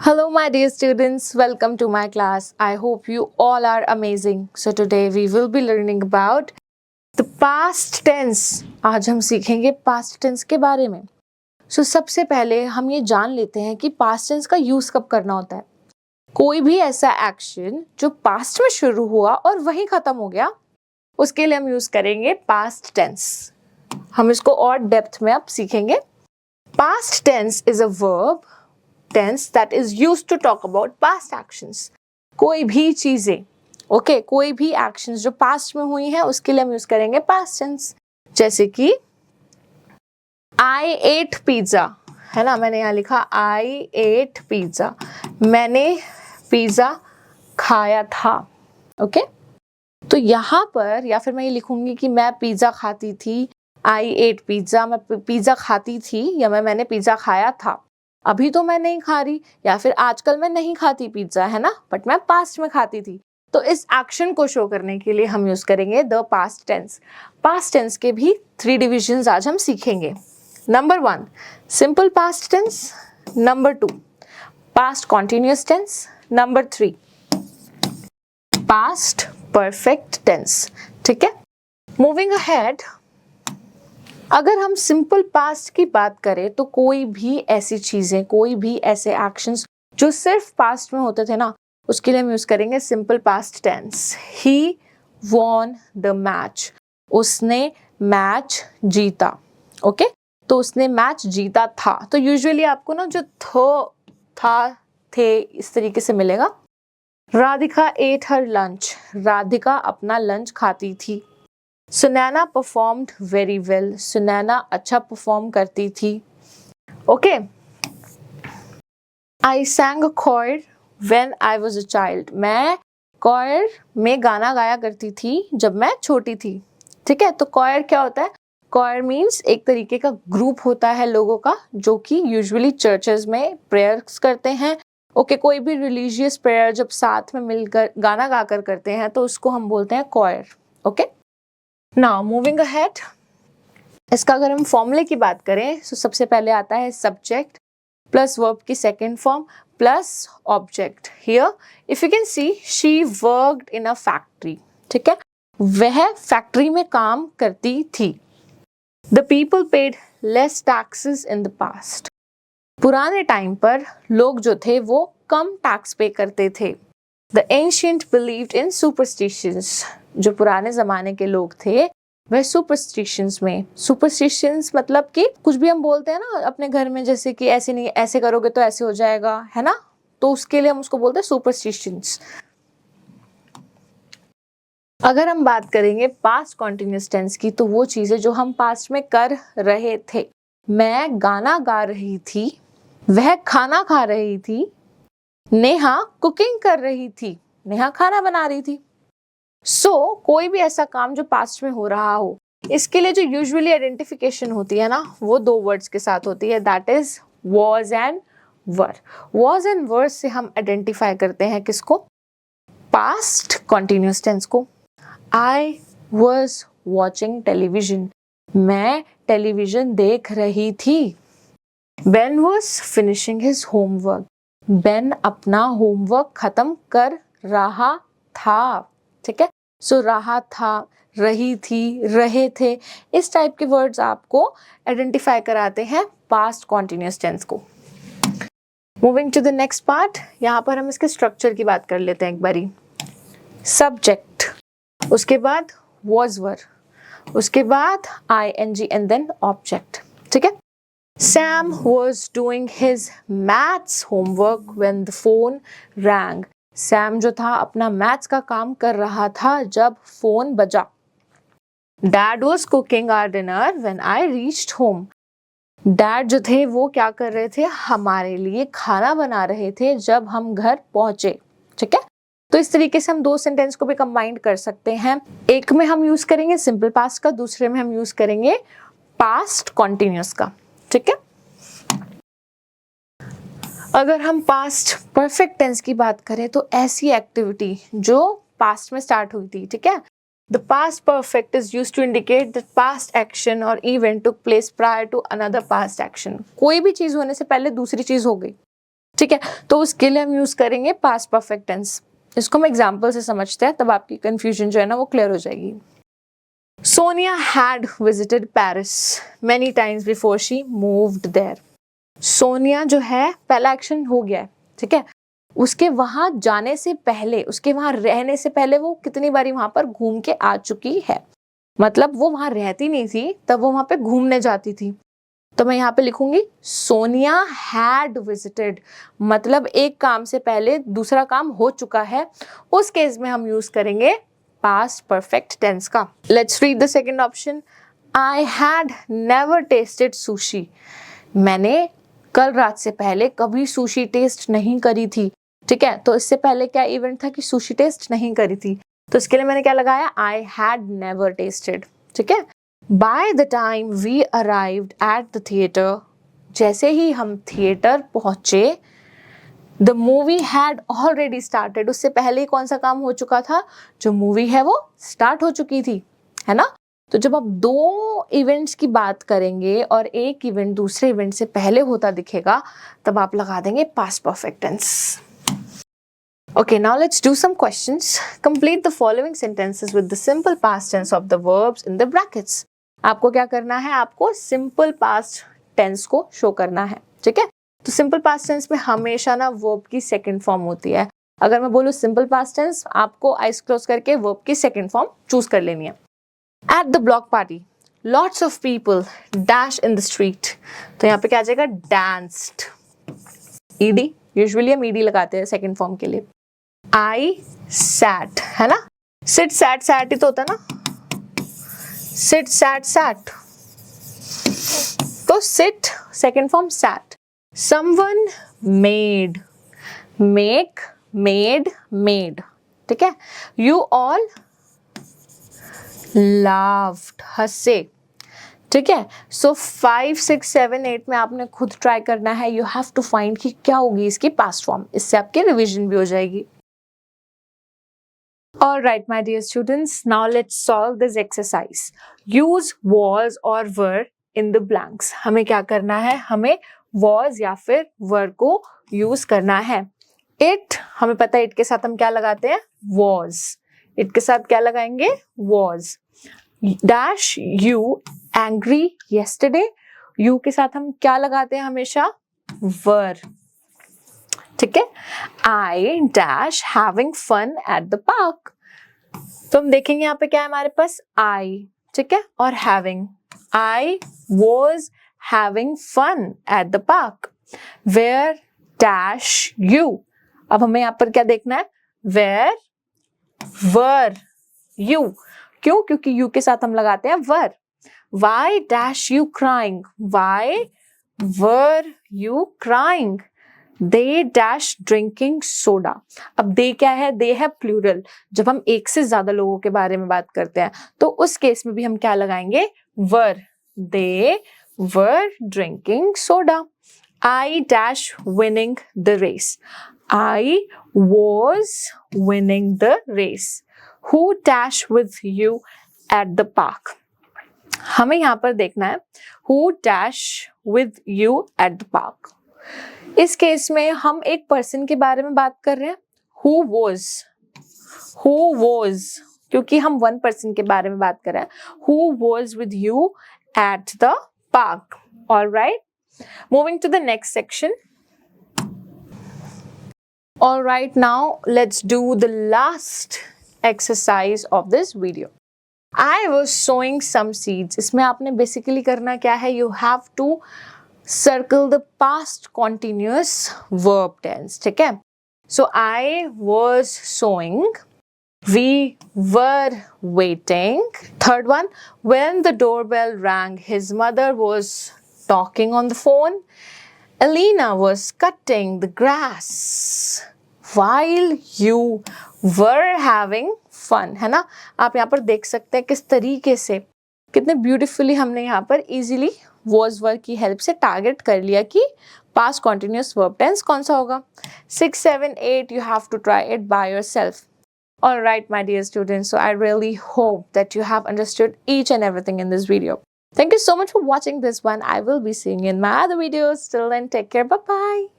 Hello, my dear students. Welcome to my class. I hope you all are amazing. So, today we will be learning about the past tense. आज हम सीखेंगे past tense के बारे में. So, सबसे पहले हम ये जान लेते हैं कि past tense का यूज कब करना होता है. कोई भी ऐसा एक्शन जो past में शुरू हुआ और वहीं खत्म हो गया, उसके लिए हम यूज करेंगे past tense. हम इसको और डेप्थ में अब सीखेंगे. Past tense is a verb tense that is used to talk about past actions. कोई भी चीजें, ओके, कोई भी actions जो past में हुई हैं उसके लिए हम यूज करेंगे past tense. जैसे कि I ate pizza, है ना, मैंने यहाँ लिखा I ate pizza, मैंने पिज्जा खाया था. ओके, तो यहाँ पर या फिर मैं ये लिखूंगी कि मैं पिज्जा खाती थी. I ate pizza, मैं पिज्जा खाती थी या मैंने पिज्जा खाया था. अभी तो मैं नहीं खा रही या फिर आजकल मैं नहीं खाती पिज्जा, है ना, बट मैं पास्ट में खाती थी. तो इस एक्शन को शो करने के लिए हम यूज करेंगे the past tense. Past tense के भी 3 डिविजन्स आज हम सीखेंगे. Number 1 simple past tense, number 2 past continuous tense, number 3 past perfect tense. ठीक है, मूविंग अहेड, अगर हम सिंपल पास्ट की बात करें तो कोई भी ऐसी चीजें, कोई भी ऐसे एक्शंस जो सिर्फ पास्ट में होते थे ना, उसके लिए हम यूज करेंगे simple past tense. He won the match, उसने मैच जीता. ओके, तो उसने मैच जीता था. तो यूजुअली आपको ना जो था, थे इस तरीके से मिलेगा. Radhika at her lunch, Radhika अपना लंच खाती थी. Sunaina performed very well, Sunaina अच्छा परफॉर्म करती थी. Okay, I सैंग coir when I was a child, मैं कॉयर में गाना गाया करती थी जब मैं छोटी थी. ठीक है, तो कॉयर क्या होता है? कॉयर मीन्स एक तरीके का ग्रुप होता है लोगों का जो कि यूजुअली चर्चेस में प्रेयर्स करते हैं. ओके, कोई भी रिलीजियस प्रेयर जब साथ में मिलकर गाना गाकर करते हैं तो उसको हम बोलते हैं coir. Okay, now moving ahead, इसका अगर हम फॉर्मूले की बात करें तो सबसे पहले आता है सब्जेक्ट प्लस वर्ब की second form plus object. Here if you can see, she worked in a factory. ठीक है, वह फैक्ट्री में काम करती थी. The people paid less taxes in the past, पुराने टाइम पर लोग जो थे वो कम टैक्स पे करते थे. The ancient believed in superstitions, जो पुराने जमाने के लोग थे वह सुपरस्टिशंस में, सुपरस्टिशंस मतलब कि कुछ भी हम बोलते हैं ना अपने घर में, जैसे कि ऐसे नहीं, ऐसे करोगे तो ऐसे हो जाएगा, है ना, तो उसके लिए हम उसको बोलते हैं सुपरस्टिशंस. अगर हम बात करेंगे पास्ट कॉन्टिन्यूअस टेंस की तो वो चीजें जो हम पास्ट में कर रहे थे. मैं गाना गा रही थी, वह खाना खा रही थी, नेहा कुकिंग कर रही थी, नेहा खाना बना रही थी. कोई भी ऐसा काम जो पास्ट में हो रहा हो, इसके लिए जो यूजुअली आइडेंटिफिकेशन होती है ना, वो 2 वर्ड्स के साथ होती है, that is was and were. Was and were से हम आइडेंटिफाई करते हैं किसको? पास्ट कॉन्टिन्यूअस टेंस को. आई वॉज वॉचिंग टेलीविजन, मैं टेलीविजन देख रही थी. Ben was finishing his homework, Ben अपना होमवर्क खत्म कर रहा था. ठीक है, सो रहा था, रही थी, रहे थे, इस टाइप के वर्ड्स आपको आइडेंटिफाई कराते हैं पास्ट कॉन्टिन्यूअस टेंस को. Moving to the next part, यहाँ पर हम इसके स्ट्रक्चर की बात कर लेते हैं एक बारी. सब्जेक्ट, उसके बाद वॉज वर, उसके बाद ING एंड देन ऑब्जेक्ट. ठीक है, Sam was doing his maths homework when the phone rang. Sam जो था अपना मैथ्स का काम कर रहा था जब फोन बजा. Dad was cooking our dinner when I reached home. Dad जो थे वो क्या कर रहे थे? हमारे लिए खाना बना रहे थे जब हम घर पहुंचे. ठीक है, तो इस तरीके से हम 2 सेंटेंस को भी कंबाइन कर सकते हैं. एक में हम यूज करेंगे सिंपल पास्ट का, दूसरे में हम यूज करेंगे पास्ट कॉन्टिन्यूअस का. ठीक है, अगर हम पास्ट परफेक्ट टेंस की बात करें तो ऐसी एक्टिविटी जो पास्ट में स्टार्ट हुई थी. ठीक है, the past perfect is used to indicate that past action और event took place prior to another past action. कोई भी चीज होने से पहले दूसरी चीज हो गई. ठीक है, तो उसके लिए हम यूज करेंगे पास्ट परफेक्ट टेंस। इसको हम एग्जाम्पल से समझते हैं, तब आपकी कंफ्यूजन जो है ना वो क्लियर हो जाएगी। Sonia had visited Paris many times before she moved there. Sonia जो है पहला एक्शन हो गया है, ठीक है, उसके वहां जाने से पहले, उसके वहां रहने से पहले वो कितनी बारी वहां पर घूम के आ चुकी है। मतलब वो वहां रहती नहीं थी, तब वो वहां पे घूमने जाती थी। तो मैं यहाँ पे लिखूंगी सोनिया हैड विजिटेड, मतलब एक काम से पहले दूसरा काम हो चुका है। उस केस में हम यूज करेंगे पास्ट परफेक्ट टेंस का। Let's read the second option. I had never tested sushi. मैंने कल रात से पहले कभी सुशी टेस्ट नहीं करी थी। ठीक है, तो इससे पहले क्या इवेंट था कि सुशी टेस्ट नहीं करी थी, तो इसके लिए मैंने क्या लगाया, आई हैड नेवर टेस्टेड। ठीक है, by the time we arrived at the theatre, जैसे ही हम थिएटर पहुंचे, the movie had already started, उससे पहले ही कौन सा काम हो चुका था, जो मूवी है वो स्टार्ट हो चुकी थी, है ना। तो जब आप दो इवेंट्स की बात करेंगे और एक इवेंट दूसरे इवेंट से पहले होता दिखेगा, तब आप लगा देंगे past perfect tense. Okay, now let's do some questions. Complete the following sentences with the simple past tense of the verbs in the brackets. आपको क्या करना है, आपको simple past tense को शो करना है। ठीक है, तो simple past tense में हमेशा ना verb की second form होती है। अगर मैं बोलूँ simple past tense, आपको eyes close करके verb की second form choose कर लेनी है। At the block party, lots of people dash in the street. तो यहाँ पे क्या आ जाएगा, danced. ed, यूजुअली हम ed लगाते हैं सेकेंड फॉर्म के लिए। I sat, है ना, sit sat sat ही तो होता है ना, sit sat sat, तो sit second form sat। Someone made, make, made, made, ठीक है। You all laughed, हंसे, ठीक है। सो 5, 6, 7, 8 में आपने खुद ट्राई करना है, यू हैव टू फाइंड कि क्या होगी इसकी पास्ट फॉर्म, इससे आपकी रिवीजन भी हो जाएगी। All right, my dear students, now let's solve this exercise. Use was or were in the blanks. हमें क्या करना है, हमें was या फिर were को use करना है। It, हमें पता है it के साथ हम क्या लगाते हैं, was. It के साथ क्या लगाएंगे, was. Dash you angry yesterday. You के साथ हम क्या लगाते हैं हमेशा, were. ठीक है। I dash having fun at the park. तो हम देखेंगे यहाँ पे क्या है हमारे पास, I, ठीक है, और having. I was having fun at the park. Where dash you. अब हमें यहाँ पर क्या देखना है, where were you. क्यों, क्योंकि you के साथ हम लगाते हैं were. Why dash you crying. Why were you crying. They dash drinking soda. अब they क्या है, they है प्लूरल। जब हम एक से ज्यादा लोगों के बारे में बात करते हैं तो उस केस में भी हम क्या लगाएंगे, were. They were drinking soda. I dash winning the race. I was winning the race. Who dash with you at the park. हमें यहाँ पर देखना है who dash with you at the park. इस केस में हम एक पर्सन के बारे में बात कर रहे हैं, who was, क्योंकि हम वन पर्सन के बारे में बात कर रहे हैं, who was with you at the park. All right, moving to the next section. All right, now let's do the last exercise of this video. I was sowing some seeds. इसमें आपने basically करना क्या है, you have to circle the past continuous verb tense. ठीक है, so I was sewing, we were waiting. Third one, when the doorbell rang, his mother was talking on the phone. Alina was cutting the grass while you were having fun. है ना, आप यहाँ पर देख सकते हैं किस तरीके से, कितने ब्यूटीफुली हमने यहाँ पर इजीली was were की हेल्प से टारगेट कर लिया कि पास्ट कॉन्टिन्यूस वर्ब टेंस कौन सा होगा। 6, 7, 8 you have to try it by yourself. All right, my dear students, so I really hope that you have understood each and everything in this video. Thank you so much for watching this one. I will be seeing you in my other videos. Till then, take care. Bye bye.